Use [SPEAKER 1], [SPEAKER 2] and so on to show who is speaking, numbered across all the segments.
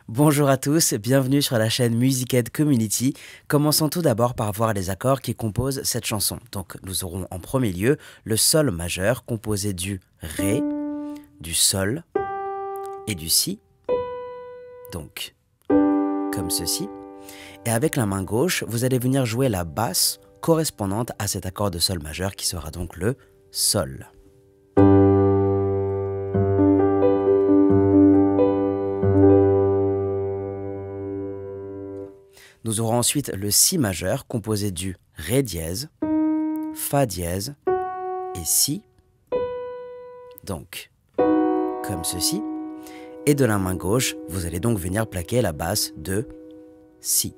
[SPEAKER 1] Bonjour à tous, bienvenue sur la chaîne Music Ed Community. Commençons tout d'abord par voir les accords qui composent cette chanson. Donc nous aurons en premier lieu le sol majeur composé du Ré, du Sol et du Si. Donc comme ceci. Et avec la main gauche, vous allez venir jouer la basse correspondante à cet accord de Sol majeur qui sera donc le Sol. Nous aurons ensuite le Si majeur composé du Ré dièse, Fa dièse et Si. Donc, comme ceci. Et de la main gauche, vous allez donc venir plaquer la basse de Si.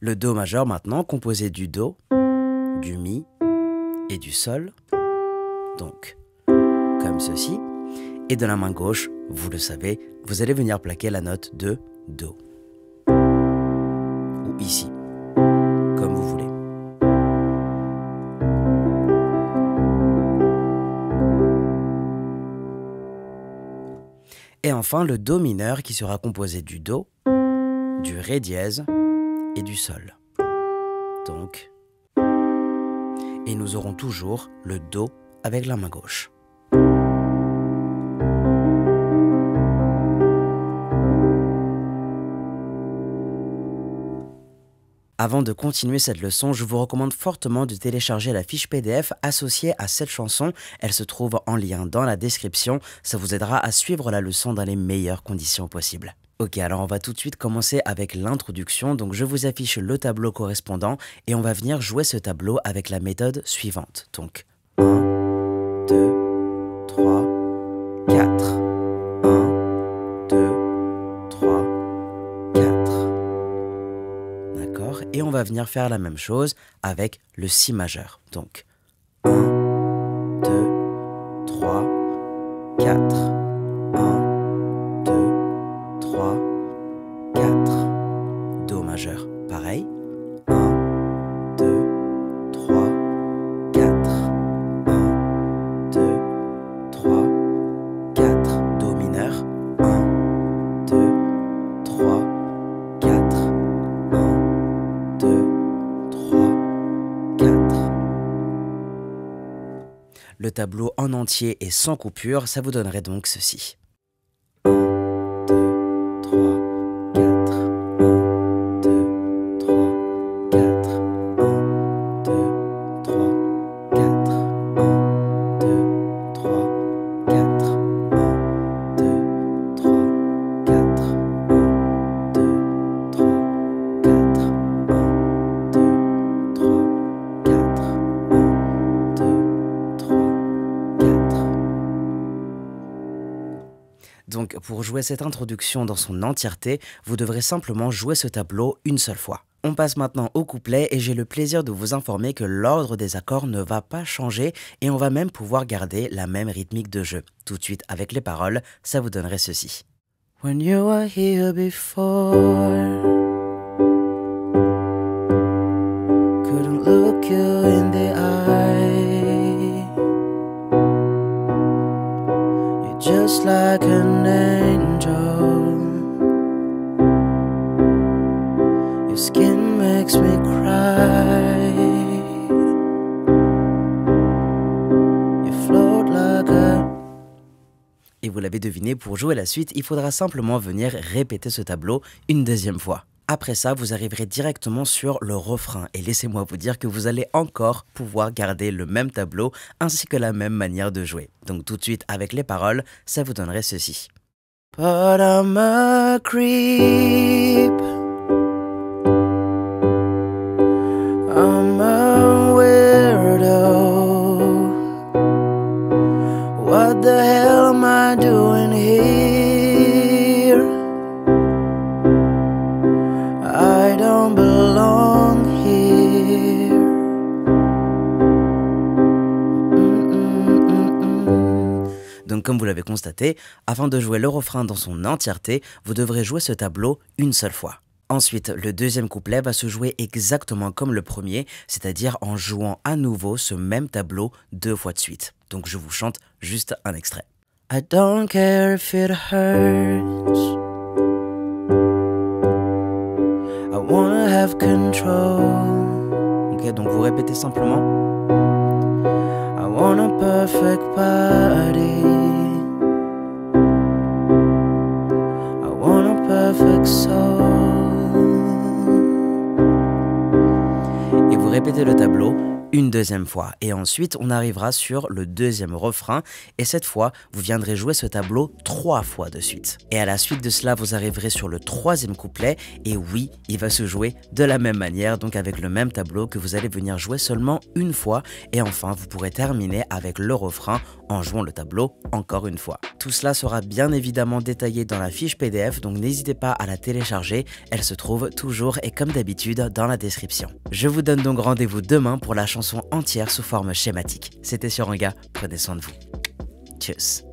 [SPEAKER 1] Le Do majeur maintenant composé du Do, du Mi et du Sol. Donc, comme ceci, et de la main gauche, vous le savez, vous allez venir plaquer la note de Do, ou ici, comme vous voulez. Et enfin, le Do mineur qui sera composé du Do, du Ré dièse et du Sol. Donc, et nous aurons toujours le Do avec la main gauche. Avant de continuer cette leçon, je vous recommande fortement de télécharger la fiche PDF associée à cette chanson. Elle se trouve en lien dans la description. Ça vous aidera à suivre la leçon dans les meilleures conditions possibles. Ok, alors on va tout de suite commencer avec l'introduction. Donc je vous affiche le tableau correspondant et on va venir jouer ce tableau avec la méthode suivante. Donc 1, 2, 3, 4. 1, 2, 3, 4. D'accord? Et on va venir faire la même chose avec le Si majeur. Donc 1, 2, 3, 4. 1, 2, 3, 4. Do majeur, pareil. 1, 2, 3, 4. 1, 2, 3, 4. Do mineur. 1, 2, 3, 4. 1, 2, 3, 4. Le tableau en entier et sans coupure, ça vous donnerait donc ceci. 1, 2, 3, 4. 1, 2, 3, 4. 1, 2, 3, 4. 1, 2, 3, 4. 1, 2, 3, 4. 1, 2, 3, 4. 1, 2, 3, 4. 1, 2, 3, 4. Donc pour jouer cette introduction dans son entièreté, vous devrez simplement jouer ce tableau une seule fois. On passe maintenant au couplet et j'ai le plaisir de vous informer que l'ordre des accords ne va pas changer et on va même pouvoir garder la même rythmique de jeu. Tout de suite avec les paroles, ça vous donnerait ceci. When you were here before, couldn't look you in the eye. You're just like an angel. Your skin makes me cry. You float like a... Et vous l'avez deviné, pour jouer la suite, il faudra simplement venir répéter ce tableau une deuxième fois. Après ça, vous arriverez directement sur le refrain et laissez-moi vous dire que vous allez encore pouvoir garder le même tableau ainsi que la même manière de jouer. Donc tout de suite avec les paroles, ça vous donnerait ceci. But I'm a creep, I'm a weirdo. What the hell am I doing here? I don't belong here. Donc comme vous l'avez constaté, afin de jouer le refrain dans son entièreté, vous devrez jouer ce tableau une seule fois. Ensuite, le deuxième couplet va se jouer exactement comme le premier, c'est-à-dire en jouant à nouveau ce même tableau 2 fois de suite. Donc je vous chante juste un extrait. I don't care if it hurts. I wanna have control. Ok, donc vous répétez simplement. I want a perfect body. I want a perfect soul. Et vous répétez le tableau une deuxième fois. Et ensuite, on arrivera sur le deuxième refrain. Et cette fois, vous viendrez jouer ce tableau 3 fois de suite. Et à la suite de cela, vous arriverez sur le troisième couplet. Et oui, il va se jouer de la même manière, donc avec le même tableau que vous allez venir jouer seulement une fois. Et enfin, vous pourrez terminer avec le refrain en jouant le tableau encore une fois. Tout cela sera bien évidemment détaillé dans la fiche PDF, donc n'hésitez pas à la télécharger. Elle se trouve toujours et comme d'habitude dans la description. Je vous donne donc rendez-vous demain pour la chanson entière sous forme schématique. C'était Suranga, prenez soin de vous. Tchuss.